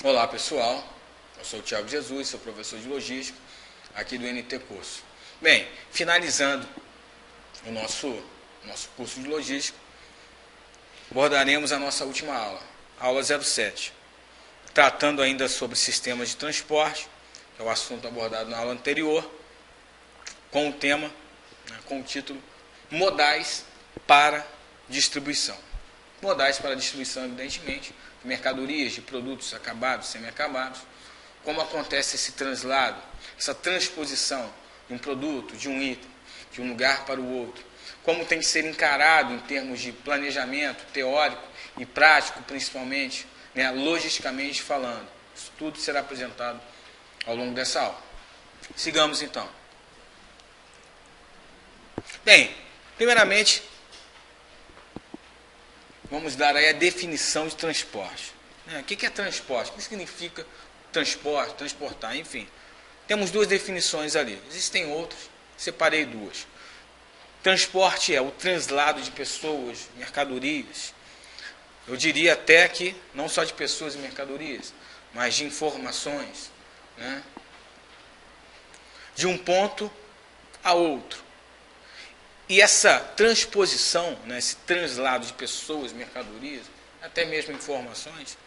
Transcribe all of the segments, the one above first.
Olá pessoal, eu sou o Thiago Jesus, sou professor de Logística aqui do NT Curso. Bem, finalizando o nosso curso de Logística, abordaremos a nossa última aula 07, tratando ainda sobre sistemas de transporte, que é o assunto abordado na aula anterior, com o tema, com o título Modais para Distribuição. Modais para distribuição, evidentemente, de mercadorias, de produtos acabados, semi-acabados. Como acontece esse translado, essa transposição de um produto, de um item, de um lugar para o outro. Como tem que ser encarado em termos de planejamento teórico e prático, principalmente, logisticamente falando. Isso tudo será apresentado ao longo dessa aula. Sigamos então. Bem, primeiramente, vamos dar aí a definição de transporte. O que é transporte? O que significa transporte, transportar, enfim. Temos duas definições ali. Existem outras, separei duas. Transporte é o translado de pessoas, mercadorias. Eu diria até que não só de pessoas e mercadorias, mas de informações, de um ponto a outro. E essa transposição, esse translado de pessoas, mercadorias, até mesmo informações,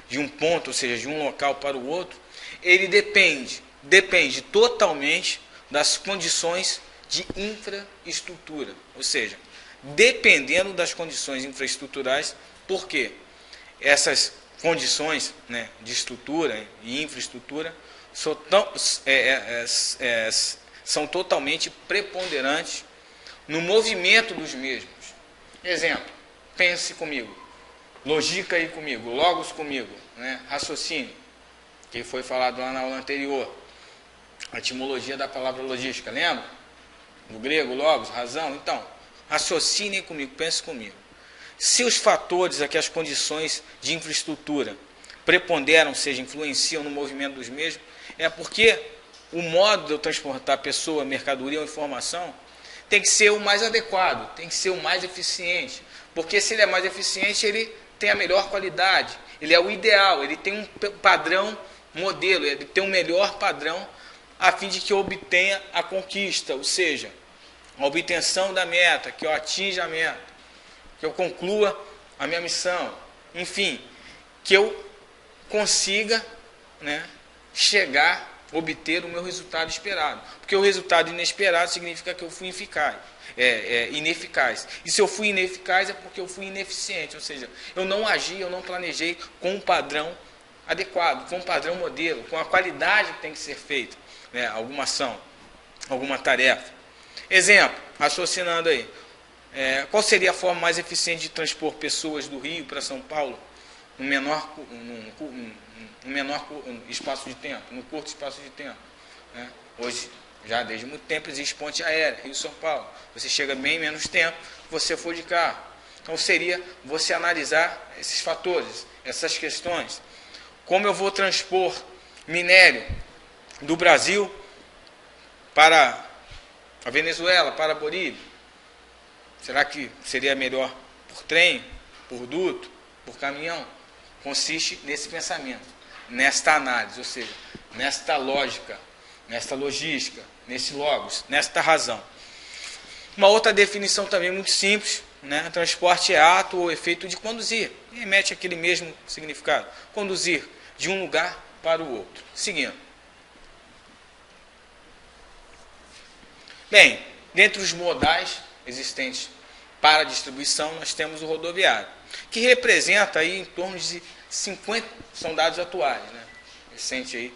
de um ponto, ou seja, de um local para o outro, ele depende totalmente das condições de infraestrutura. Ou seja, dependendo das condições infraestruturais, porque essas condições de estrutura e infraestrutura são totalmente preponderantes no movimento dos mesmos. Exemplo, pense comigo, lógica aí comigo, logos comigo, raciocínio, que foi falado lá na aula anterior, a etimologia da palavra logística, lembra? No grego, logos, razão. Então, raciocine comigo, pense comigo. Se os fatores aqui, as condições de infraestrutura preponderam, ou seja, influenciam no movimento dos mesmos, é porque o modo de eu transportar pessoa, mercadoria ou informação tem que ser o mais adequado, tem que ser o mais eficiente. Porque se ele é mais eficiente, ele tem a melhor qualidade, ele é o ideal, ele tem um padrão modelo, ele tem um melhor padrão a fim de que eu obtenha a conquista, ou seja, a obtenção da meta, que eu atinja a meta, que eu conclua a minha missão, enfim, que eu consiga chegar, obter o meu resultado esperado. Porque o resultado inesperado significa que eu fui ineficaz. E se eu fui ineficaz é porque eu fui ineficiente, ou seja, eu não agi, eu não planejei com um padrão adequado, com um padrão modelo, com a qualidade que tem que ser feita, alguma ação, alguma tarefa. Exemplo, raciocinando aí, qual seria a forma mais eficiente de transpor pessoas do Rio para São Paulo no menor espaço de tempo, no curto espaço de tempo? Hoje, já desde muito tempo, existe ponte aérea, Rio-São Paulo. Você chega bem menos tempo se você for de carro. Então, seria você analisar esses fatores, essas questões. Como eu vou transpor minério do Brasil para a Venezuela, para a Bolívia? Será que seria melhor por trem, por duto, por caminhão? Consiste nesse pensamento, nesta análise, ou seja, nesta lógica, nesta logística, nesse logos, nesta razão. Uma outra definição também muito simples, transporte é ato ou efeito de conduzir, e remete aquele mesmo significado, conduzir de um lugar para o outro. Seguindo. Bem, dentre os modais existentes para a distribuição, nós temos o rodoviário, que representa aí em torno de 50, são dados atuais, recente aí,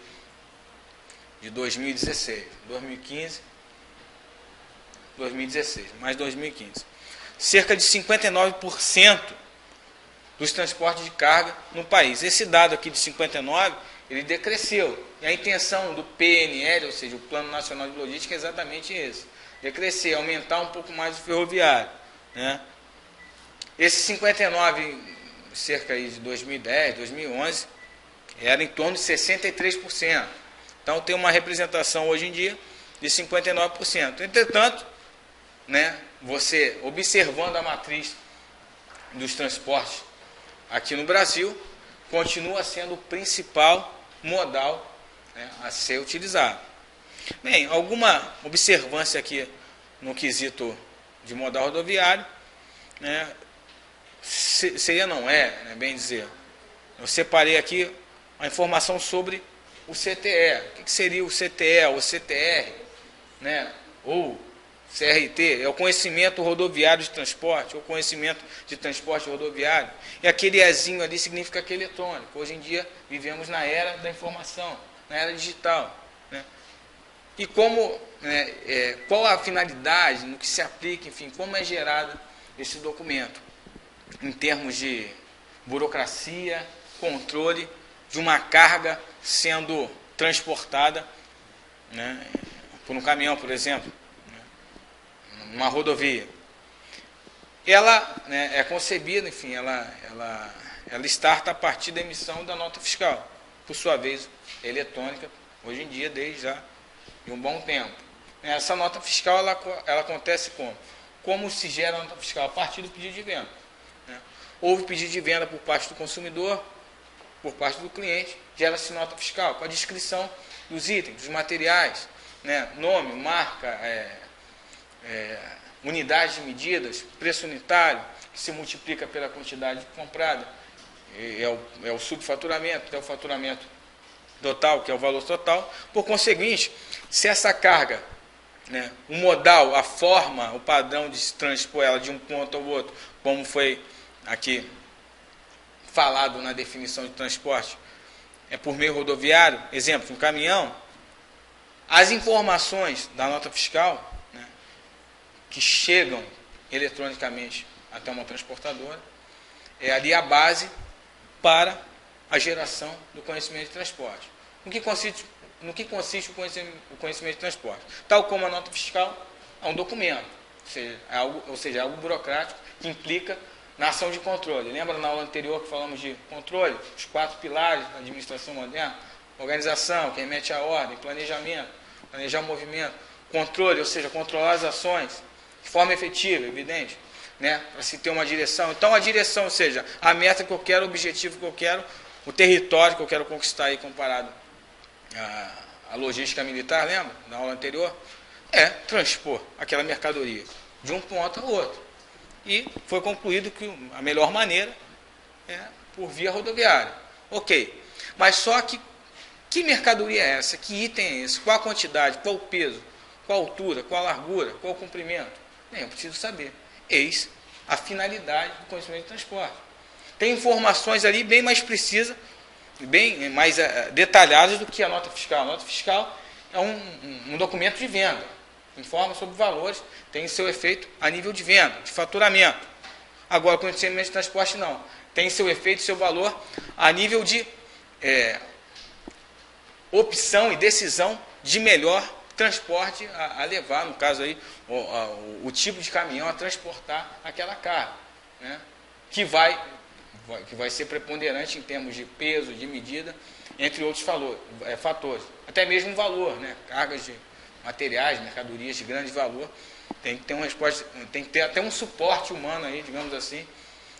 de 2016, 2015, 2016, mais 2015. Cerca de 59% dos transportes de carga no país. Esse dado aqui de 59%, ele decresceu. E a intenção do PNL, ou seja, o Plano Nacional de Logística, é exatamente esse. Decrescer, aumentar um pouco mais o ferroviário. Esse 59%, cerca aí de 2010, 2011, era em torno de 63%. Então tem uma representação hoje em dia de 59%. Entretanto, você observando a matriz dos transportes aqui no Brasil, continua sendo o principal modal, né, a ser utilizado. Bem, alguma observância aqui no quesito de modal rodoviário, né, seria não é, né, bem dizer. Eu separei aqui a informação sobre o CTE. O que seria o CTE, ou CTR, né, ou CRT? É o conhecimento rodoviário de transporte, ou conhecimento de transporte rodoviário. E aquele Ezinho ali significa que é eletrônico. Hoje em dia vivemos na era da informação, na era digital, né? E como, né, qual a finalidade, no que se aplica, enfim, como é gerado esse documento, em termos de burocracia, controle de uma carga sendo transportada, né, por um caminhão, por exemplo, né, numa rodovia. Ela, né, é concebida, enfim, ela starta a partir da emissão da nota fiscal, por sua vez, eletrônica, hoje em dia, desde já de um bom tempo. Essa nota fiscal, ela acontece como? Como se gera a nota fiscal? A partir do pedido de venda, né? Houve pedido de venda por parte do consumidor, por parte do cliente, gera-se nota fiscal, com a descrição dos itens, dos materiais, né? Nome, marca, unidades de medidas, preço unitário, que se multiplica pela quantidade comprada, é o subfaturamento, é o faturamento total, que é o valor total. Por conseguinte, se essa carga, né, o modal, a forma, o padrão de se transpor ela de um ponto ao outro, como foi aqui falado na definição de transporte, é por meio rodoviário, exemplo, um caminhão, as informações da nota fiscal, né, que chegam eletronicamente até uma transportadora, é ali a base para a geração do conhecimento de transporte. No que consiste o conhecimento de transporte? Tal como a nota fiscal, é um documento, ou seja, é algo burocrático que implica na ação de controle. Lembra na aula anterior que falamos de controle? Os 4 pilares da administração moderna? Organização, que remete à ordem, planejamento, planejar o movimento, controle, ou seja, controlar as ações de forma efetiva, evidente, né, para se ter uma direção. Então, a direção, ou seja, a meta que eu quero, o objetivo que eu quero, o território que eu quero conquistar aí comparado à logística militar, lembra? Na aula anterior, é transpor aquela mercadoria de um ponto ao outro. E foi concluído que a melhor maneira é por via rodoviária. Ok, mas só que mercadoria é essa? Que item é esse? Qual a quantidade? Qual o peso? Qual a altura? Qual a largura? Qual o comprimento? Bem, eu preciso saber. Eis a finalidade do conhecimento de transporte. Tem informações ali bem mais precisas, bem mais detalhadas do que a nota fiscal. A nota fiscal é um documento de venda, informa sobre valores, tem seu efeito a nível de venda, de faturamento. Agora, o conhecimento de transporte não. Tem seu efeito, seu valor a nível de opção e decisão de melhor transporte a levar, no caso aí, o tipo de caminhão a transportar aquela carga, né, que vai ser preponderante em termos de peso, de medida, entre outros fatores. Até mesmo valor, né, cargas de materiais, mercadorias de grande valor, tem que ter uma resposta, tem que ter até um suporte humano aí, digamos assim,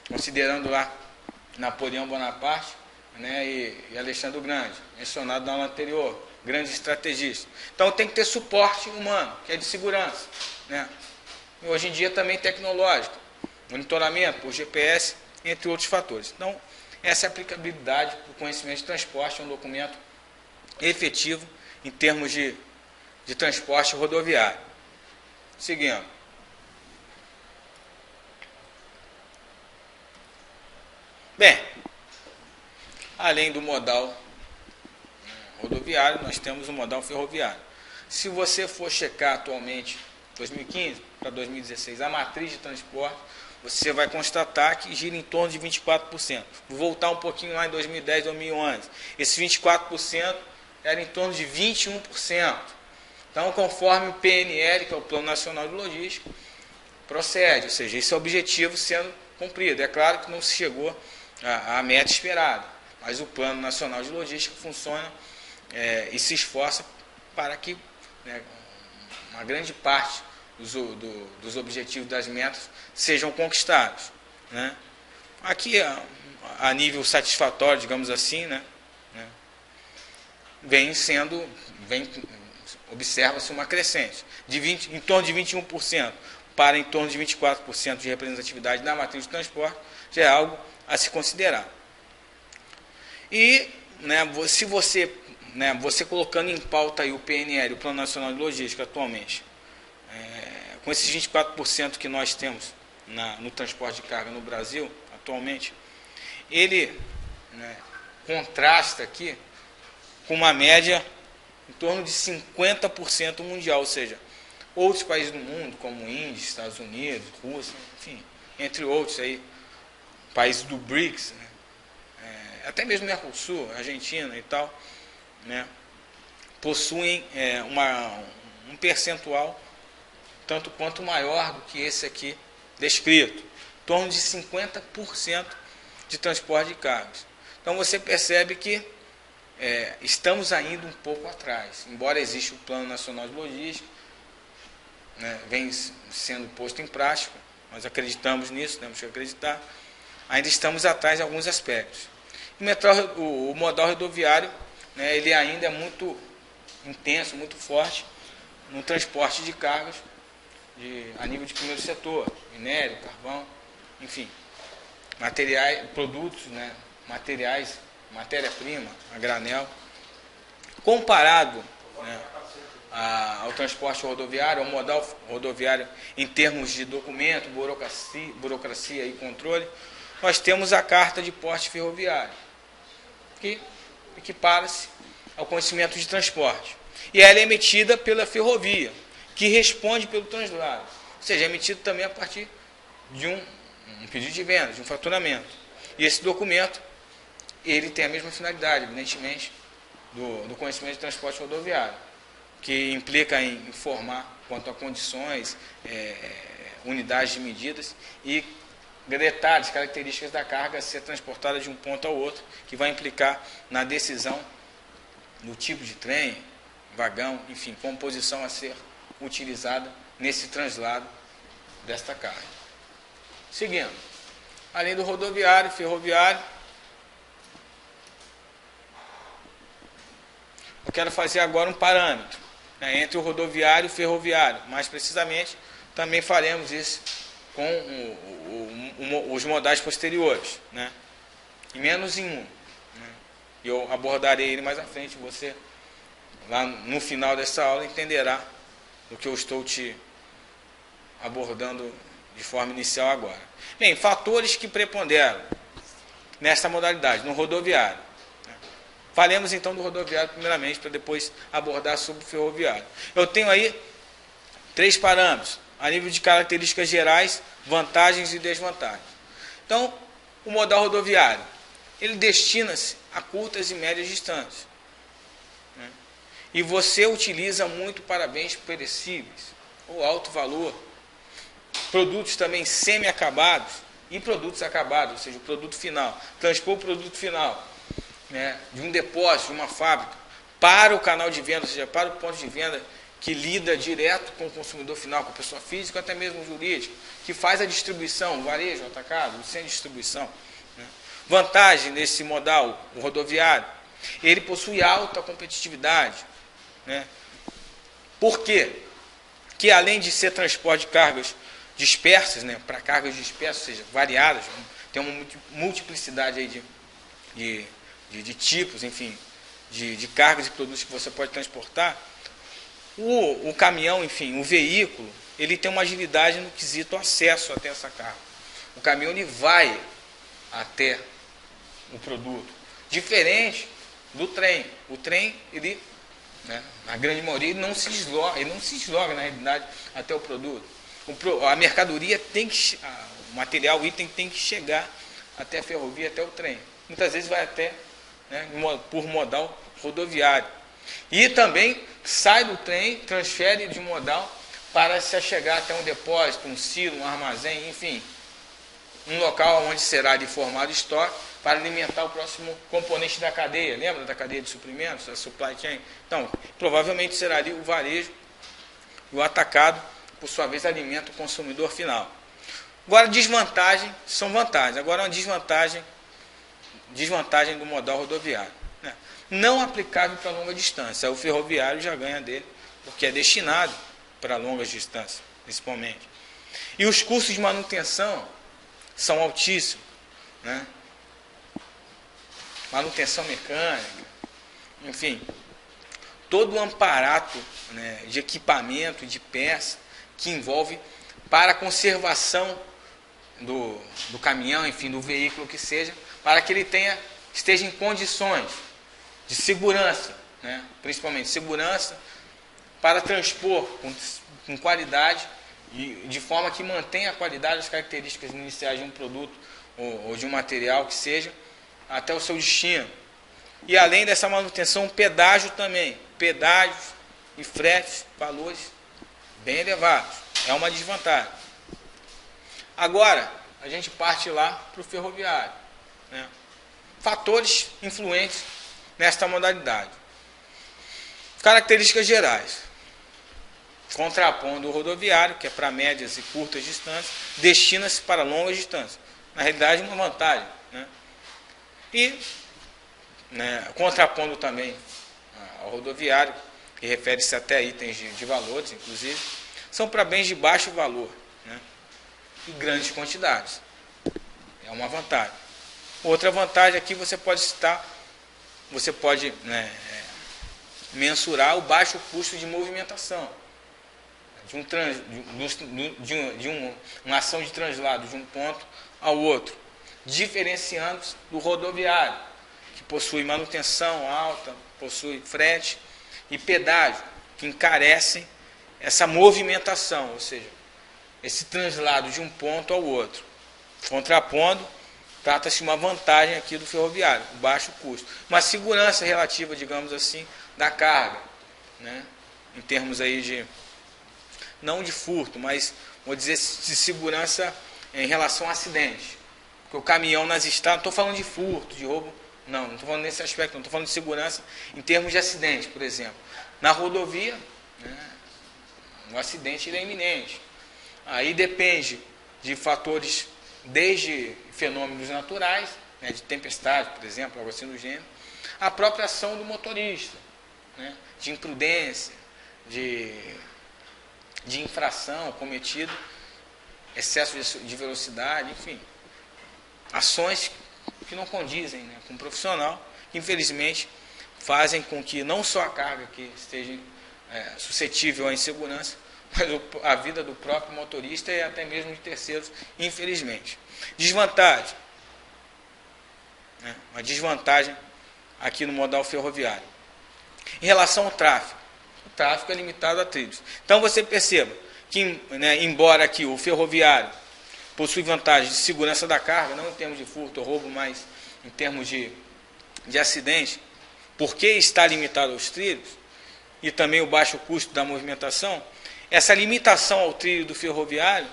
considerando lá Napoleão Bonaparte, né, e Alexandre o Grande, mencionado na aula anterior, grandes estrategistas. Então tem que ter suporte humano, que é de segurança, né? E hoje em dia também tecnológico, monitoramento por GPS, entre outros fatores. Então, essa é a aplicabilidade do conhecimento de transporte, é um documento efetivo em termos de transporte rodoviário. Seguindo. Bem, além do modal rodoviário, nós temos o modal ferroviário. Se você for checar atualmente, 2015 para 2016, a matriz de transporte, você vai constatar que gira em torno de 24%. Vou voltar um pouquinho lá em 2010, 2011. Esse 24% era em torno de 21%. Então, conforme o PNL, que é o Plano Nacional de Logística, procede, ou seja, esse é o objetivo sendo cumprido. É claro que não se chegou à meta esperada, mas o Plano Nacional de Logística funciona e se esforça para que, né, uma grande parte dos objetivos das metas sejam conquistados, né? aqui a nível satisfatório, digamos assim, né, observa-se uma crescente, em torno de 21% para em torno de 24% de representatividade na matriz de transporte, já é algo a se considerar. E, né, se você, você colocando em pauta aí o PNL, o Plano Nacional de Logística, atualmente, com esses 24% que nós temos no transporte de carga no Brasil, atualmente, ele, né, contrasta aqui com uma média em torno de 50% mundial, ou seja, outros países do mundo, como Índia, Estados Unidos, Rússia, enfim, entre outros aí, países do BRICS, né, até mesmo Mercosul, Argentina e tal, né, possuem um percentual tanto quanto maior do que esse aqui descrito, em torno de 50% de transporte de cargas. Então você percebe que estamos ainda um pouco atrás, embora exista o Plano Nacional de Logística, né, vem sendo posto em prática, nós acreditamos nisso, temos que acreditar, ainda estamos atrás em alguns aspectos. O modal rodoviário, né, ele ainda é muito intenso, muito forte no transporte de cargas a nível de primeiro setor, minério, carvão, enfim, materiais, produtos, né, materiais, matéria-prima, a granel. Comparado, né, ao transporte rodoviário, ao modal rodoviário em termos de documento, burocracia e controle, nós temos a carta de porte ferroviário, que equipara-se ao conhecimento de transporte. E ela é emitida pela ferrovia, que responde pelo translado. Ou seja, é emitido também a partir de um pedido de venda, de um faturamento. E esse documento, ele tem a mesma finalidade, evidentemente, do conhecimento de transporte rodoviário, que implica em informar quanto a condições, unidades de medidas e detalhes, características da carga a ser transportada de um ponto ao outro, que vai implicar na decisão do tipo de trem, vagão, enfim, composição a ser utilizada nesse translado desta carga. Seguindo, além do rodoviário, ferroviário, eu quero fazer agora um parâmetro, né, entre o rodoviário e o ferroviário. Mais precisamente, também faremos isso com os modais posteriores, né, e menos em um. Né, eu abordarei ele mais à frente, você, lá no final dessa aula, entenderá do que eu estou te abordando de forma inicial agora. Bem, fatores que preponderam nesta modalidade, no rodoviário. Falemos então do rodoviário primeiramente, para depois abordar sobre o ferroviário. Eu tenho aí 3 parâmetros, a nível de características gerais, vantagens e desvantagens. Então, o modal rodoviário, ele destina-se a curtas e médias distâncias. Né? E você utiliza muito para bens perecíveis, ou alto valor, produtos também semi-acabados e produtos acabados, ou seja, o produto final. Transpor o produto final, né, de um depósito, de uma fábrica, para o canal de venda, ou seja, para o ponto de venda que lida direto com o consumidor final, com a pessoa física, até mesmo jurídica, que faz a distribuição, o varejo, o atacado, o centro de distribuição. Né. Vantagem nesse modal, o rodoviário, ele possui alta competitividade. Né. Por quê? Que além de ser transporte de cargas dispersas, né, para cargas dispersas, ou seja, variadas, tem uma multiplicidade aí de tipos, enfim, de cargas e produtos que você pode transportar. O caminhão, enfim, o veículo, ele tem uma agilidade no quesito acesso até essa carga. O caminhão ele vai até o produto, diferente do trem. O trem, ele, né, na grande maioria, ele não se desloga na realidade até o produto. A mercadoria tem que, o material, o item tem que chegar até a ferrovia, até o trem. Muitas vezes vai até, né, por modal rodoviário. E também sai do trem, transfere de modal para se chegar até um depósito, um silo, um armazém, enfim, um local onde será de formado estoque para alimentar o próximo componente da cadeia. Lembra da cadeia de suprimentos, a supply chain? Então, provavelmente será ali o varejo e o atacado, por sua vez, alimenta o consumidor final. Agora, desvantagem são vantagens. Agora, uma desvantagem do modal rodoviário, né? Não aplicável para longa distância. O ferroviário já ganha dele, porque é destinado para longas distâncias, principalmente. E os custos de manutenção são altíssimos, né? Manutenção mecânica, enfim, todo o aparato, né, de equipamento, de peça, que envolve para a conservação do caminhão, enfim, do veículo que seja, para que ele esteja em condições de segurança, né, principalmente segurança, para transpor com qualidade, e de forma que mantenha a qualidade, as características iniciais de um produto ou de um material que seja, até o seu destino. E além dessa manutenção, pedágio também. Pedágios e fretes, valores bem elevados. É uma desvantagem. Agora, a gente parte lá para o ferroviário, né? Fatores influentes nesta modalidade. Características gerais. Contrapondo o rodoviário, que é para médias e curtas distâncias, destina-se para longas distâncias. Na realidade, uma vantagem, né? E, né, contrapondo também ao rodoviário, que refere-se até a itens de valores, inclusive, são para bens de baixo valor, né, e grandes quantidades. É uma vantagem. Outra vantagem aqui você pode citar, você pode, né, mensurar o baixo custo de movimentação, de uma ação de translado de um ponto ao outro, diferenciando-se do rodoviário, que possui manutenção alta, possui frete e pedágio, que encarecem essa movimentação, ou seja, esse translado de um ponto ao outro. Contrapondo, trata-se de uma vantagem aqui do ferroviário, baixo custo. Uma segurança relativa, digamos assim, da carga, né? Em termos aí de, não de furto, mas vou dizer de segurança em relação a acidente. Porque o caminhão nas estradas, não estou falando de furto, de roubo, não estou falando nesse aspecto, não estou falando de segurança em termos de acidente, por exemplo. Na rodovia, né, o acidente ele é iminente. Aí depende de fatores, desde fenômenos naturais, né, de tempestade, por exemplo, algo assim do gênero, a própria ação do motorista, né, de imprudência, de infração cometido, excesso de velocidade, enfim. Ações que não condizem, né, com o profissional, que infelizmente fazem com que não só a carga que esteja suscetível à insegurança, mas a vida do próprio motorista e até mesmo de terceiros, infelizmente. Desvantagem. Né, uma desvantagem aqui no modal ferroviário. Em relação ao tráfego. O tráfego é limitado a trilhos. Então você perceba que, né, embora aqui o ferroviário possui vantagem de segurança da carga, não em termos de furto ou roubo, mas em termos de acidente, porque está limitado aos trilhos, e também o baixo custo da movimentação, essa limitação ao trilho do ferroviário,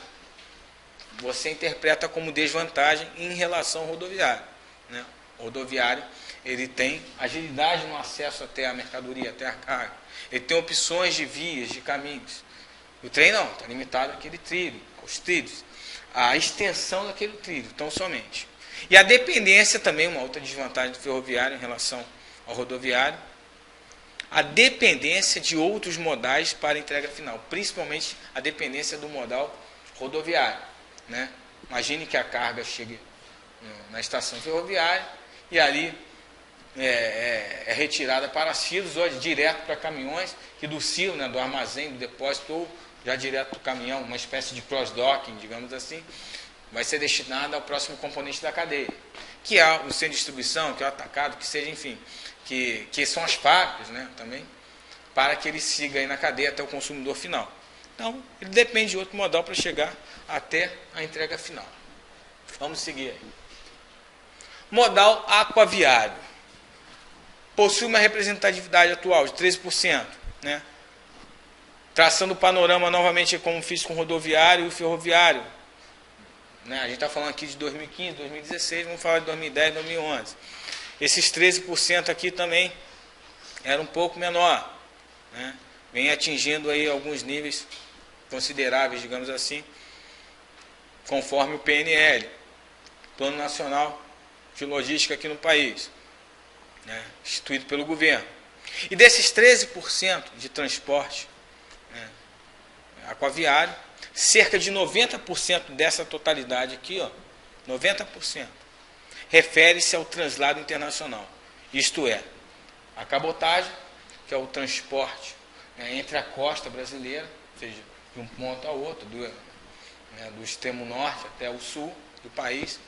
você interpreta como desvantagem em relação ao rodoviário, né? O rodoviário, ele tem agilidade no acesso até a mercadoria, até a carga. Ele tem opções de vias, de caminhos. O trem não, está limitado àquele trilho, aos trilhos. A extensão daquele trilho, tão somente. E a dependência também, uma outra desvantagem do ferroviário em relação ao rodoviário, a dependência de outros modais para a entrega final, principalmente a dependência do modal rodoviário, né? Imagine que a carga chegue na estação ferroviária e ali é retirada para silos ou direto para caminhões, que do silo, né, do armazém, do depósito, ou já direto para o caminhão, uma espécie de cross-docking, digamos assim, vai ser destinada ao próximo componente da cadeia, que é o centro de distribuição, que é o atacado, que seja, enfim, que são as fábricas, né, também, para que ele siga aí na cadeia até o consumidor final. Então, ele depende de outro modal para chegar até a entrega final. Vamos seguir aí. Modal aquaviário. Possui uma representatividade atual de 13%, né? Traçando o panorama novamente como fiz com o rodoviário e o ferroviário. Né? A gente está falando aqui de 2015, 2016, vamos falar de 2010, 2011. Esses 13% aqui também era um pouco menor, né? Vem atingindo aí alguns níveis consideráveis, digamos assim, conforme o PNL, Plano Nacional de Logística aqui no país, né, instituído pelo governo. E desses 13% de transporte, né, aquaviário, cerca de 90% dessa totalidade aqui, ó, 90%, refere-se ao translado internacional. Isto é, a cabotagem, que é o transporte, né, entre a costa brasileira, ou seja, de um ponto a outro, do extremo norte até o sul do país,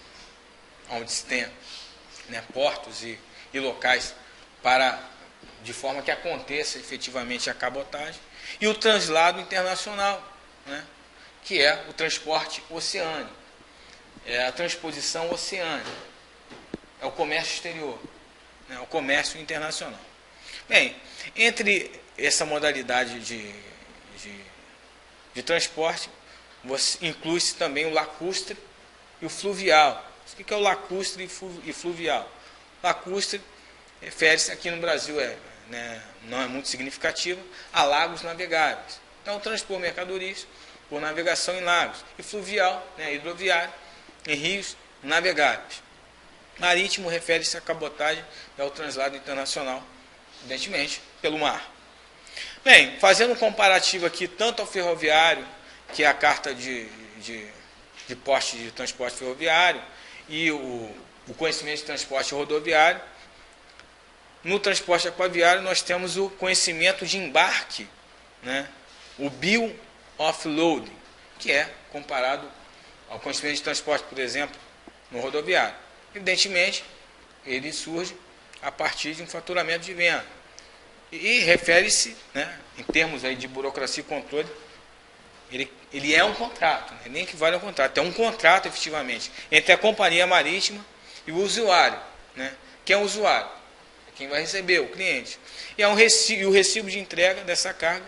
onde se tem, né, portos e locais de forma que aconteça efetivamente a cabotagem, e o translado internacional, né, que é o transporte oceânico, é a transposição oceânica, é o comércio exterior, né, o comércio internacional. Bem, entre essa modalidade de transporte, inclui-se também o lacustre e o fluvial. O que é o lacustre e fluvial? Lacustre refere-se aqui no Brasil, não é muito significativo, a lagos navegáveis. Então, transpor mercadorias por navegação em lagos. E fluvial, né, hidroviário, em rios navegáveis. Marítimo refere-se à cabotagem e ao translado internacional, evidentemente, pelo mar. Bem, fazendo um comparativo aqui, tanto ao ferroviário, que é a carta de porte de transporte ferroviário, e o conhecimento de transporte rodoviário. No transporte aquaviário, nós temos o conhecimento de embarque, né, o bio-offloading, que é comparado ao conhecimento de transporte, por exemplo, no rodoviário. Evidentemente, ele surge a partir de um faturamento de venda. E refere-se, né, em termos aí de burocracia e controle, ele é um contrato, né, nem equivale a um contrato, é um contrato efetivamente entre a companhia marítima e o usuário, né, que é o usuário, é quem vai receber, o cliente. E é o recibo de entrega dessa carga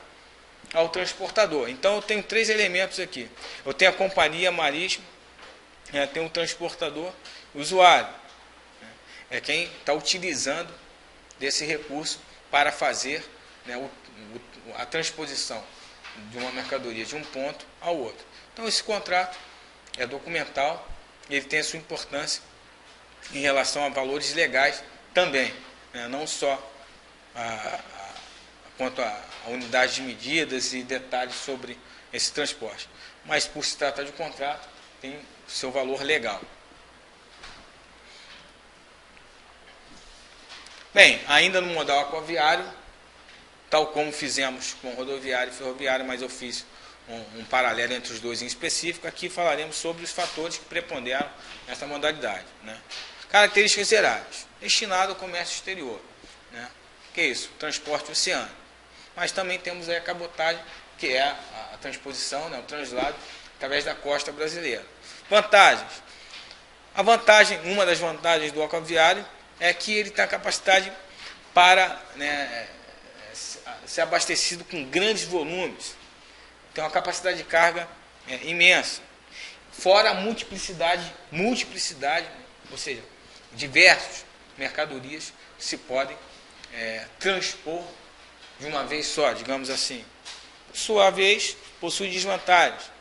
ao transportador. Então eu tenho 3 elementos aqui. Eu tenho a companhia marítima, tenho o transportador, o usuário, né, é quem está utilizando desse recurso para fazer, né, a transposição de uma mercadoria de um ponto ao outro. Então esse contrato é documental e ele tem a sua importância em relação a valores legais também, né, não só quanto a unidade de medidas e detalhes sobre esse transporte, mas por se tratar de contrato, tem o seu valor legal. Bem, ainda no modal aquaviário, tal como fizemos com rodoviário e ferroviário, mas eu fiz um paralelo entre os dois em específico, aqui falaremos sobre os fatores que preponderam nessa modalidade, né? Características gerais, destinado ao comércio exterior, né? Que é isso? Transporte oceânico. Mas também temos aí a cabotagem, que é a transposição, né, o translado através da costa brasileira. Vantagens. Uma das vantagens do aquaviário é que ele tem a capacidade para, né, ser abastecido com grandes volumes. Tem uma capacidade de carga imensa. Fora a multiplicidade, ou seja, diversas mercadorias que se podem transpor de uma vez só, digamos assim. Por sua vez, possui desvantagens,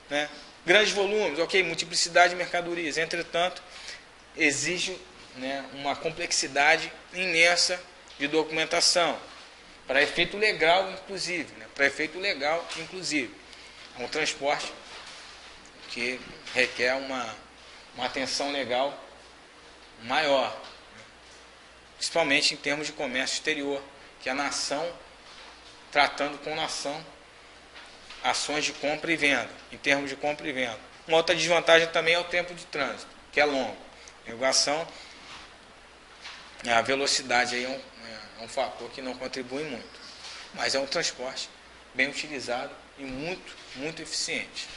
né? Grandes volumes, ok, multiplicidade de mercadorias, entretanto, exige, né, uma complexidade imensa de documentação, para efeito legal, inclusive. Né? Para efeito legal, inclusive. É um transporte que requer uma atenção legal maior, né? Principalmente em termos de comércio exterior, que a nação, tratando com nação, ações de compra e venda, em termos de compra e venda. Uma outra desvantagem também é o tempo de trânsito, que é longo. A navegação, a velocidade aí é um fator que não contribui muito, mas é um transporte bem utilizado e muito, muito eficiente.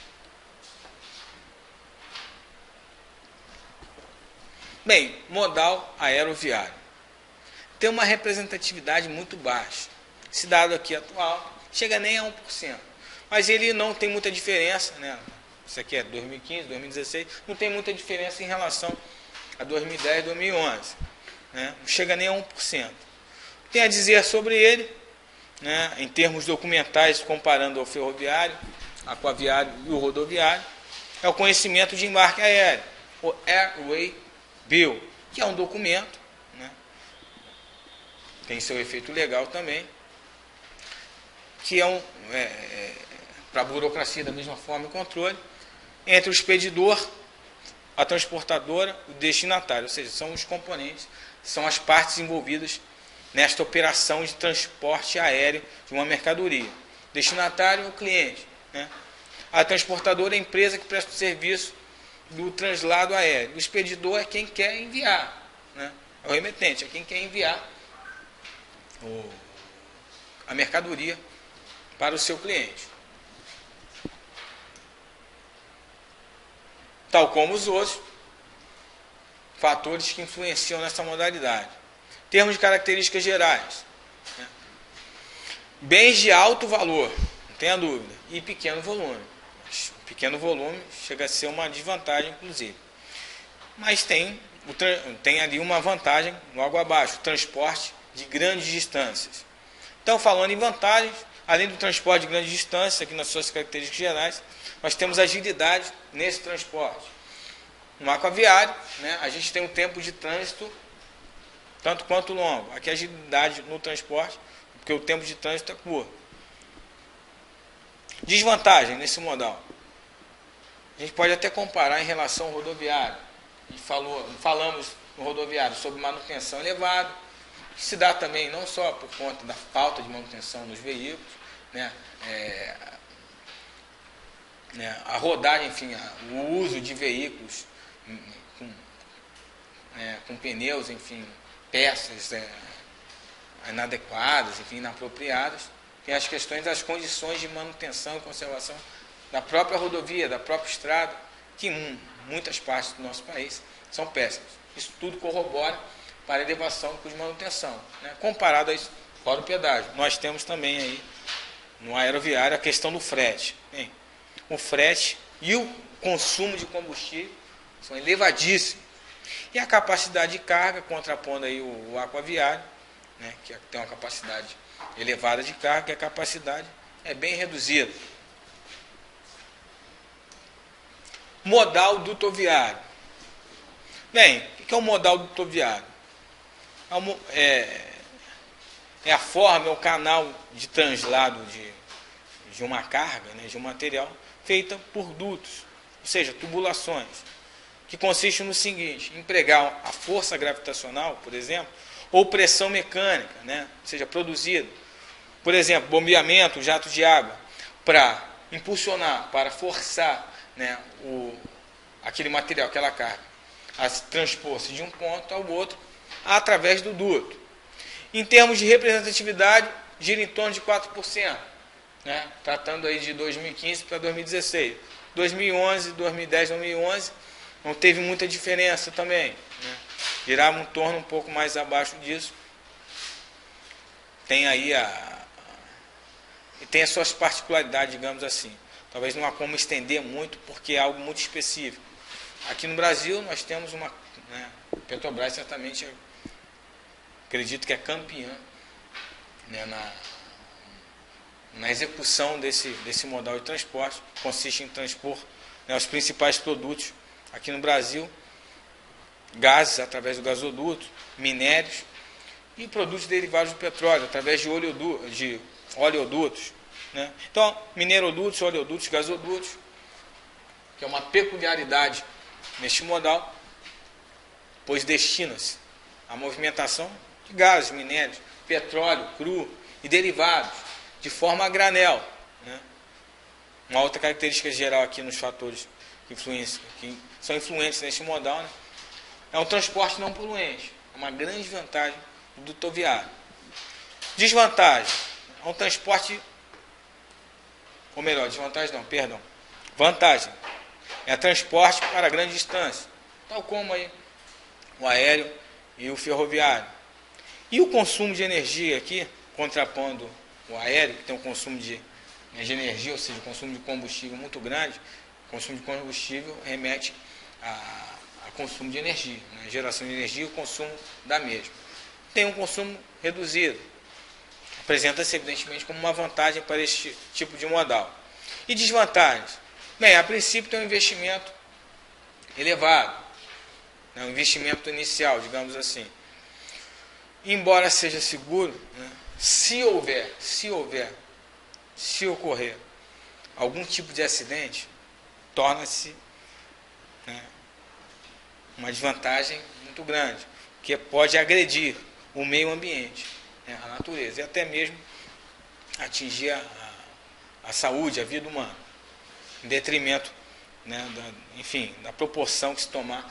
Bem, modal aeroviário. Tem uma representatividade muito baixa. Esse dado aqui atual chega nem a 1%. Mas ele não tem muita diferença, né? Isso aqui é 2015, 2016, não tem muita diferença em relação a 2010, 2011. Né? Não chega nem a 1%. Tem a dizer sobre ele, né, em termos documentais, comparando ao ferroviário, aquaviário e o rodoviário, é o conhecimento de embarque aéreo, o Airway Bill, que é um documento, né, tem seu efeito legal também, que é para a burocracia da mesma forma e controle, entre o expedidor, a transportadora e o destinatário, ou seja, são os componentes, são as partes envolvidas nesta operação de transporte aéreo de uma mercadoria. Destinatário é o cliente, né? A transportadora é a empresa que presta o serviço do translado aéreo. O expedidor é quem quer enviar, né? É o remetente, é quem quer enviar a mercadoria para o seu cliente. Tal como os outros fatores que influenciam nessa modalidade. Termos de características gerais, né? Bens de alto valor, não tenha dúvida, e pequeno volume. Pequeno volume chega a ser uma desvantagem, inclusive. Mas tem ali uma vantagem logo abaixo, o transporte de grandes distâncias. Então, falando em vantagens, além do transporte de grandes distâncias, aqui nas suas características gerais, nós temos agilidade nesse transporte. No aquaviário, né, a gente tem um tempo de trânsito tanto quanto longo. Aqui a agilidade no transporte, porque o tempo de trânsito é curto. Desvantagem nesse modal. A gente pode até comparar em relação ao rodoviário. Falamos no rodoviário sobre manutenção elevada, que se dá também não só por conta da falta de manutenção nos veículos, né, a rodagem, enfim, o uso de veículos com pneus, enfim, peças inadequadas, enfim, inapropriadas. Tem as questões das condições de manutenção e conservação da própria rodovia, da própria estrada, que em muitas partes do nosso país são péssimas. Isso tudo corrobora para a elevação do custo de manutenção, né? Comparado a isso, fora o pedágio. Nós temos também aí, no aeroviário, a questão do frete. Bem, o frete e o consumo de combustível são elevadíssimos. E a capacidade de carga, contrapondo aí o aquaviário, né, que tem uma capacidade elevada de carga, e a capacidade é bem reduzida. Modal dutoviário. Bem, o que é o modal dutoviário? É a forma, é o canal de translado de uma carga, né, de um material, feita por dutos, ou seja, tubulações, que consiste no seguinte: empregar a força gravitacional, por exemplo, ou pressão mecânica, né, seja produzida, por exemplo, bombeamento, jato de água, para impulsionar, para forçar, né, aquele material, aquela carga, a transpor-se de um ponto ao outro através do duto. Em termos de representatividade, gira em torno de 4%, né, tratando aí de 2015 para 2016. 2011, 2010, 2011, não teve muita diferença também, né? Girava um torno um pouco mais abaixo disso. Tem aí e tem as suas particularidades, digamos assim. Talvez não há como estender muito, porque é algo muito específico. Aqui no Brasil nós temos uma, né, Petrobras certamente, acredito que é campeã, né, na execução desse modal de transporte, que consiste em transpor, né, os principais produtos aqui no Brasil, gases através do gasoduto, minérios e produtos derivados do petróleo através de oleodutos, né? Então, minerodutos, oleodutos, gasodutos, que é uma peculiaridade neste modal, pois destina-se à movimentação de gases, minérios, petróleo cru e derivados, de forma a granel, né? Uma outra característica geral aqui nos fatores que são influentes neste modal, né, é um transporte não poluente. É uma grande vantagem do dutoviário. Desvantagem: é um transporte, ou melhor, desvantagem não, perdão. Vantagem: é transporte para grande distância, tal como aí o aéreo e o ferroviário. E o consumo de energia aqui, contrapondo o aéreo, que tem um consumo de energia, ou seja, consumo de combustível muito grande. O consumo de combustível remete a consumo de energia, né? Geração de energia e o consumo da mesma. Tem um consumo reduzido. Apresenta-se evidentemente como uma vantagem para este tipo de modal. E desvantagens: Bem, a princípio tem um investimento elevado, né, um investimento inicial, digamos assim. Embora seja seguro, né, se ocorrer algum tipo de acidente, torna-se, né, uma desvantagem muito grande, porque pode agredir o meio ambiente, né, a natureza, e até mesmo atingir a saúde, a vida humana, em detrimento, né, da proporção que se tomar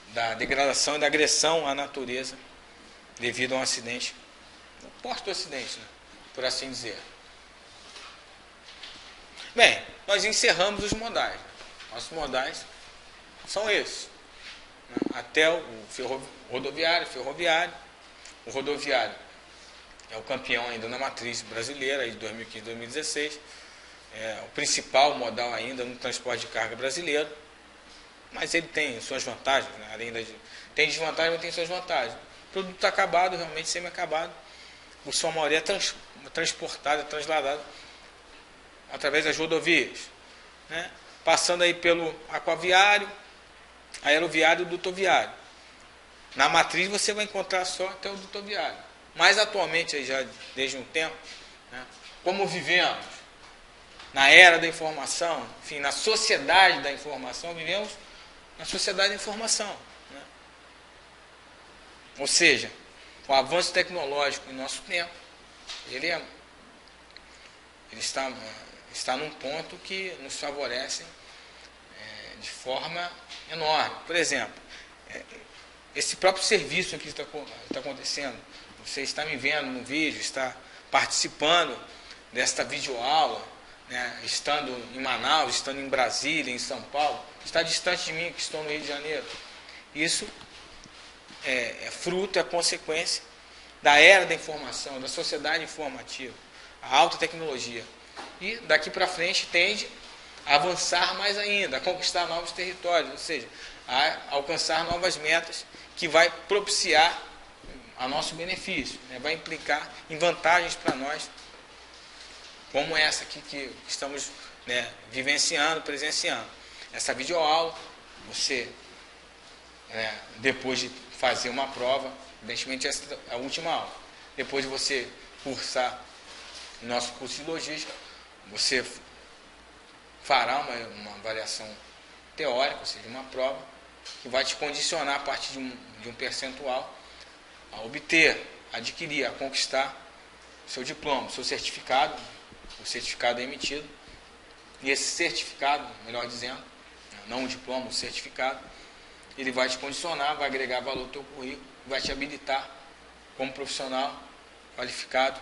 da degradação e da agressão à natureza devido a um acidente, o porte do acidente, né, por assim dizer. Bem, nós encerramos os modais. Nossos modais são esses. Né, até o rodoviário. O rodoviário é o campeão ainda na matriz brasileira, de 2015 a 2016. É o principal modal ainda no transporte de carga brasileiro. Mas ele tem suas vantagens, né, tem desvantagens, mas tem suas vantagens. O produto acabado, realmente semi-acabado, por sua maioria é transportado, trasladado através das rodovias, né? Passando aí pelo aquaviário, aeroviário e dutoviário. Na matriz você vai encontrar só até o dutoviário. Mas atualmente, aí já desde um tempo, né, como vivemos na era da informação, enfim, na sociedade da informação, vivemos na sociedade da informação. Né? Ou seja, o avanço tecnológico em nosso tempo, ele está num ponto que nos favorece de forma enorme. Por exemplo, esse próprio serviço que está acontecendo, você está me vendo no vídeo, está participando desta videoaula, né, estando em Manaus, estando em Brasília, em São Paulo, está distante de mim, que estou no Rio de Janeiro. Isso é fruto, é consequência da era da informação, da sociedade informativa, a alta tecnologia. E daqui para frente tende a avançar mais ainda, a conquistar novos territórios, ou seja, a alcançar novas metas que vai propiciar a nosso benefício, né? Vai implicar em vantagens para nós, como essa aqui que estamos, né, vivenciando, presenciando. Essa videoaula, você, depois de fazer uma prova, evidentemente essa é a última aula, depois de você cursar o nosso curso de logística, você fará uma avaliação teórica, ou seja, uma prova, que vai te condicionar a partir de um percentual a obter, adquirir, a conquistar seu diploma, seu certificado, o certificado é emitido, e esse certificado, melhor dizendo, não o diploma, o certificado, ele vai te condicionar, vai agregar valor ao teu currículo, vai te habilitar como profissional qualificado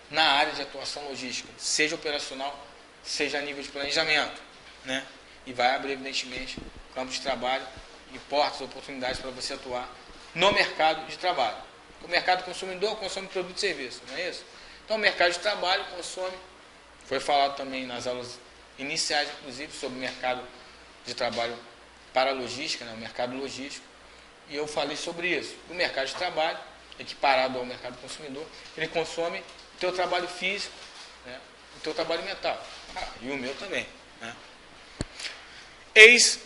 na área de atuação logística, seja operacional, seja a nível de planejamento, né? E vai abrir, evidentemente, campo de trabalho e portas, oportunidades para você atuar no mercado de trabalho. O mercado consumidor consome produto e serviço, não é isso? Então, o mercado de trabalho consome, foi falado também nas aulas iniciais, inclusive, sobre o mercado de trabalho para a logística, né? O mercado logístico, e eu falei sobre isso. O mercado de trabalho, equiparado ao mercado consumidor, ele consome o teu trabalho físico, né? O teu trabalho mental, e o meu também, né? Eis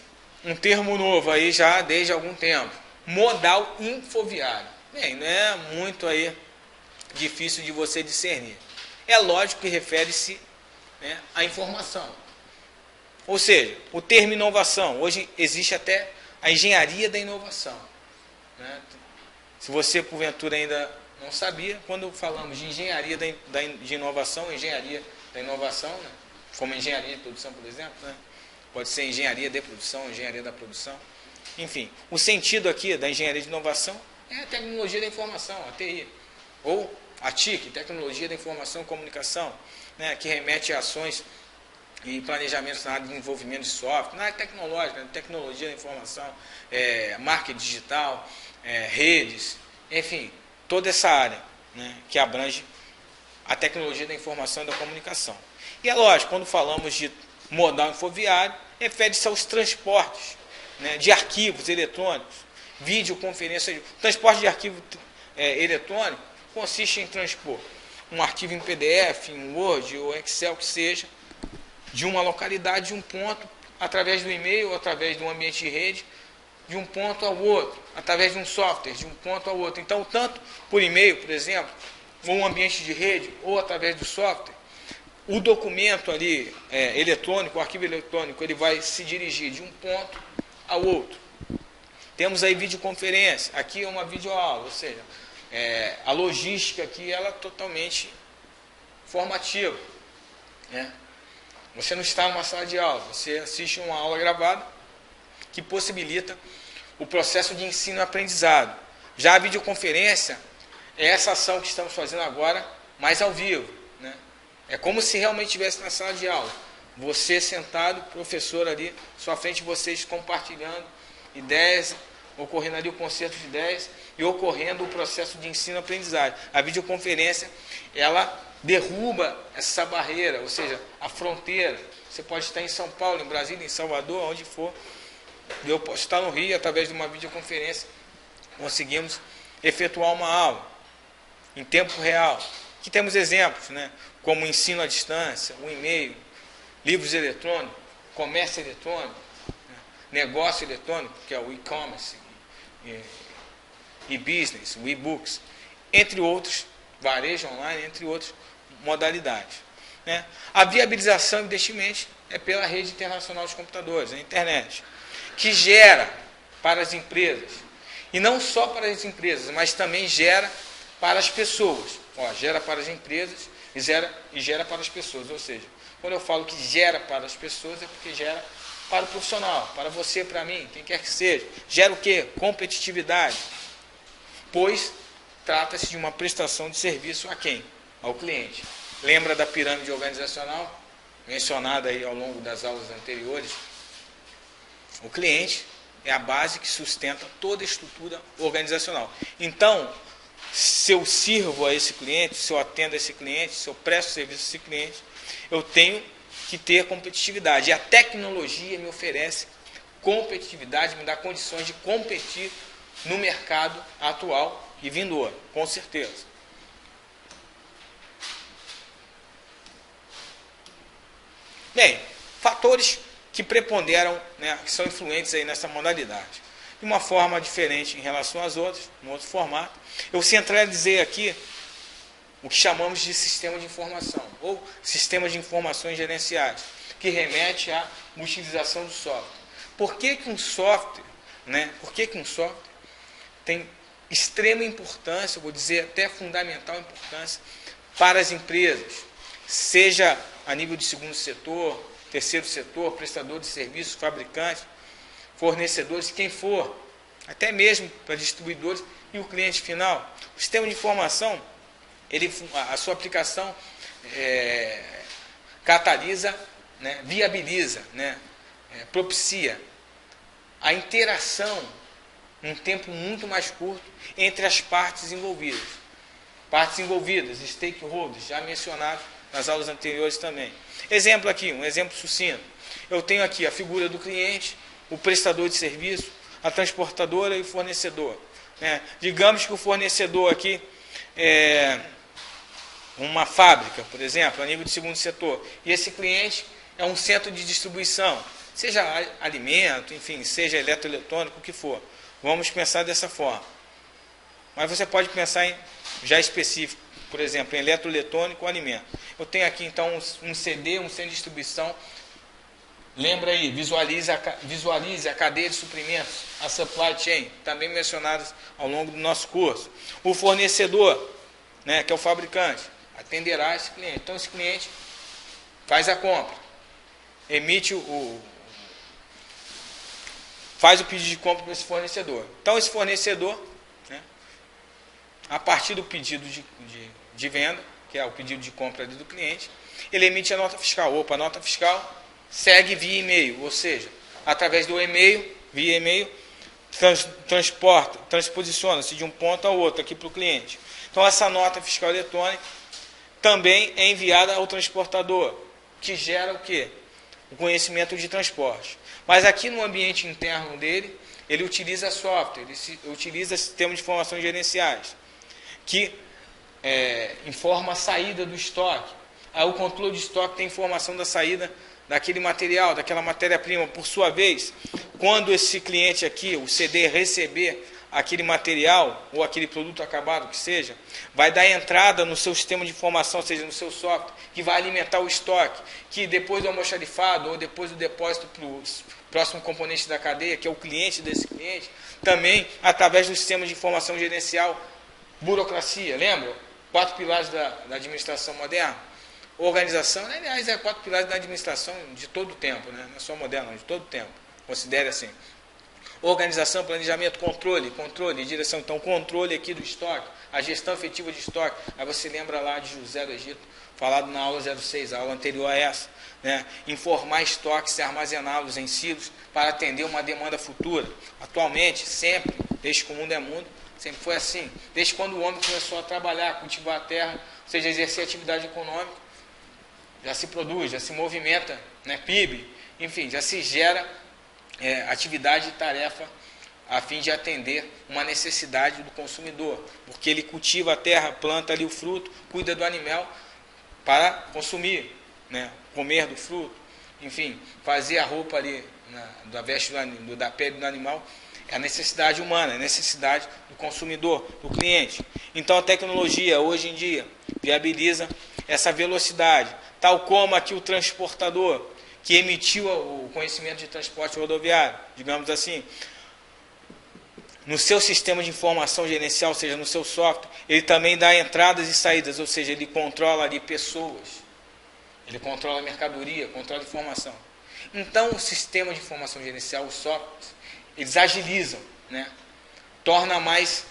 um termo novo aí já desde algum tempo, modal infoviário. Bem, não é muito aí difícil de você discernir. É lógico que refere-se, né, à informação. Ou seja, o termo inovação, hoje existe até a engenharia da inovação, né? Se você porventura ainda não sabia, quando falamos de engenharia de inovação, engenharia da inovação, né, como engenharia de produção, por exemplo, né, pode ser engenharia de produção, engenharia da produção, enfim, o sentido aqui da engenharia de inovação é a tecnologia da informação, a TI, ou a TIC, tecnologia da informação e comunicação, né, que remete a ações e planejamentos na área de desenvolvimento de software, na área tecnológica, né, tecnologia da informação, marketing digital, redes, enfim, toda essa área, né, que abrange a tecnologia da informação e da comunicação. E é lógico, quando falamos de modal infoviário, refere-se aos transportes, né, de arquivos eletrônicos, videoconferência. Transporte de arquivo eletrônico consiste em transpor um arquivo em PDF, em Word ou Excel, que seja, de uma localidade, de um ponto, através do e-mail, ou através de um ambiente de rede, de um ponto ao outro, através de um software, de um ponto ao outro. Então, tanto por e-mail, por exemplo, ou um ambiente de rede, ou através do software, o documento ali eletrônico, o arquivo eletrônico, ele vai se dirigir de um ponto ao outro. Temos aí videoconferência, aqui é uma videoaula, ou seja, a logística aqui ela é totalmente formativa, né? Você não está numa sala de aula, você assiste uma aula gravada que possibilita o processo de ensino e aprendizado. Já a videoconferência é essa ação que estamos fazendo agora, mais ao vivo, né? É como se realmente estivesse na sala de aula. Você sentado, professor ali, sua frente, vocês compartilhando ideias, ocorrendo ali o concerto de ideias e ocorrendo o processo de ensino e aprendizagem. A videoconferência, ela derruba essa barreira, ou seja, a fronteira. Você pode estar em São Paulo, em Brasília, em Salvador, onde for. Eu posso estar no Rio, através de uma videoconferência, conseguimos efetuar uma aula em tempo real. Aqui temos exemplos, né, como o ensino à distância, o e-mail, livros eletrônicos, comércio eletrônico, né, negócio eletrônico, que é o e-commerce, e-business, o e-books, entre outros, varejo online, entre outras modalidades, né. A viabilização, evidentemente, é pela rede internacional de computadores, a internet, que gera para as empresas, e não só para as empresas, mas também gera para as pessoas. Gera para as empresas e gera para as pessoas. Ou seja, quando eu falo que gera para as pessoas, é porque gera para o profissional, para você, para mim, quem quer que seja. Gera o quê? Competitividade. Pois trata-se de uma prestação de serviço a quem? Ao cliente. Lembra da pirâmide organizacional, mencionada aí ao longo das aulas anteriores? O cliente é a base que sustenta toda a estrutura organizacional. Então, se eu sirvo a esse cliente, se eu atendo a esse cliente, se eu presto serviço a esse cliente, eu tenho que ter competitividade. E a tecnologia me oferece competitividade, me dá condições de competir no mercado atual e vindouro, com certeza. Bem, fatores que preponderam, né, que são influentes aí nessa modalidade. De uma forma diferente em relação às outras, num outro formato. Eu centralizei aqui o que chamamos de sistema de informação, ou sistema de informações gerenciais, que remete à utilização do software. Por que um software, né, tem extrema importância, vou dizer até fundamental importância, para as empresas, seja a nível de segundo setor, terceiro setor, prestador de serviços, fabricantes, fornecedores, quem for, até mesmo para distribuidores e o cliente final. O sistema de informação, a sua aplicação catalisa, né, viabiliza, né, propicia a interação em um tempo muito mais curto entre as partes envolvidas. Partes envolvidas, stakeholders, já mencionado nas aulas anteriores também. Exemplo aqui, um exemplo sucinto. Eu tenho aqui a figura do cliente, o prestador de serviço, a transportadora e o fornecedor. Né? Digamos que o fornecedor aqui é uma fábrica, por exemplo, a nível de segundo setor, e esse cliente é um centro de distribuição, seja alimento, enfim, seja eletroeletrônico, o que for. Vamos pensar dessa forma. Mas você pode pensar em já específico, por exemplo, em eletroeletrônico ou alimento. Eu tenho aqui então um CD, um centro de distribuição. Lembra aí, visualize a cadeia de suprimentos, a supply chain, também mencionadas ao longo do nosso curso. O fornecedor, né, que é o fabricante, atenderá esse cliente. Então esse cliente faz a compra, faz o pedido de compra para esse fornecedor. Então esse fornecedor, né, a partir do pedido de venda, que é o pedido de compra do cliente, ele emite a nota fiscal. A nota fiscal segue via e-mail, ou seja, através do e-mail, via e-mail, transposiciona-se de um ponto ao outro aqui para o cliente. Então essa nota fiscal eletrônica também é enviada ao transportador, que gera o quê? O conhecimento de transporte. Mas aqui no ambiente interno dele, ele utiliza software, ele utiliza sistemas de informações gerenciais, que informa a saída do estoque. Aí o controle de estoque tem informação da saída daquele material, daquela matéria-prima. Por sua vez, quando esse cliente aqui, o CD, receber aquele material ou aquele produto acabado que seja, vai dar entrada no seu sistema de informação, ou seja, no seu software, que vai alimentar o estoque, que depois do almoxarifado ou depois do depósito para o próximo componente da cadeia, que é o cliente desse cliente, também através do sistema de informação gerencial, burocracia, lembra? 4 pilares da administração moderna. Organização, aliás, é 4 pilares da administração de todo o tempo, né? Não é só moderna, não, de todo o tempo. Considere assim. Organização, planejamento, controle e direção. Então, controle aqui do estoque, a gestão efetiva de estoque. Aí você lembra lá de José do Egito, falado na aula 06, a aula anterior a essa. Né? Informar estoques e armazená-los em silos para atender uma demanda futura. Atualmente, sempre, desde que o mundo é mundo, sempre foi assim. Desde quando o homem começou a trabalhar, cultivar a terra, ou seja, exercer atividade econômica, já se produz, já se movimenta, né? PIB, enfim, já se gera atividade e tarefa a fim de atender uma necessidade do consumidor, porque ele cultiva a terra, planta ali o fruto, cuida do animal para consumir, né? Comer do fruto, enfim, fazer a roupa ali da veste da pele do animal, é a necessidade humana, é a necessidade do consumidor, do cliente. Então a tecnologia hoje em dia viabiliza essa velocidade, tal como aqui o transportador que emitiu o conhecimento de transporte rodoviário, digamos assim, no seu sistema de informação gerencial, ou seja, no seu software, ele também dá entradas e saídas, ou seja, ele controla ali pessoas, ele controla a mercadoria, controla a informação. Então, o sistema de informação gerencial, os softwares, eles agilizam, né? Torna mais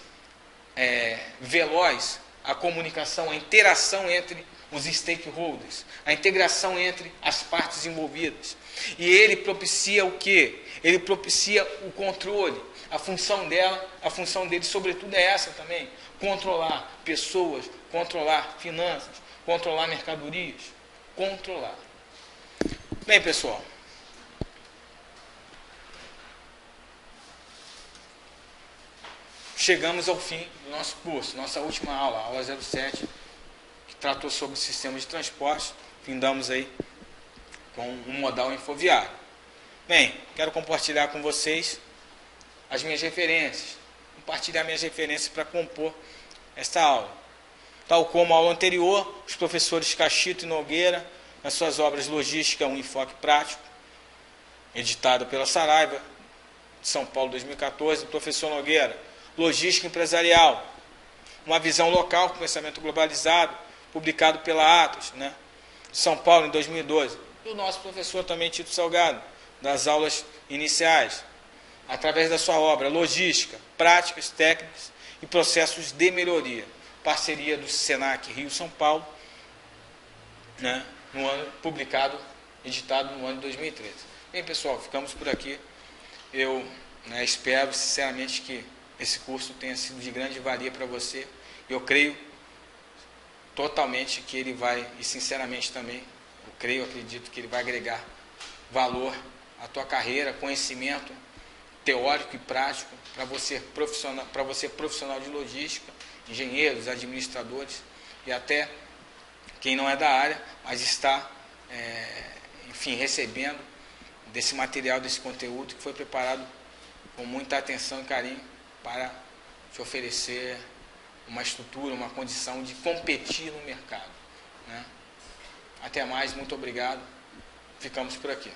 veloz a comunicação, a interação entre os stakeholders, a integração entre as partes envolvidas. E ele propicia o quê? Ele propicia o controle. A função dele, sobretudo, é essa também: controlar pessoas, controlar finanças, controlar mercadorias, controlar. Bem, pessoal, chegamos ao fim do nosso curso, nossa última aula, a aula 07, que tratou sobre o sistema de transporte. Findamos aí com um modal infoviário. Bem, quero compartilhar com vocês as minhas referências, compartilhar minhas referências para compor esta aula. Tal como a aula anterior, os professores Cachito e Nogueira, nas suas obras Logística, um enfoque prático, editado pela Saraiva, de São Paulo, 2014, o professor Nogueira, Logística Empresarial, uma visão local com pensamento globalizado, publicado pela Atos, né, de São Paulo, em 2012. E o nosso professor também, Tito Salgado, das aulas iniciais, através da sua obra Logística, Práticas, Técnicas e Processos de Melhoria, parceria do Senac Rio-São Paulo, né, no ano publicado, editado no ano de 2013. Bem, pessoal, ficamos por aqui. Eu espero, sinceramente, que esse curso tenha sido de grande valia para você. Eu creio totalmente que ele vai, e sinceramente também, acredito que ele vai agregar valor à tua carreira, conhecimento teórico e prático para você profissional de logística, engenheiros, administradores e até quem não é da área, mas está, enfim, recebendo desse material, desse conteúdo que foi preparado com muita atenção e carinho para te oferecer uma estrutura, uma condição de competir no mercado, né? Até mais, muito obrigado. Ficamos por aqui.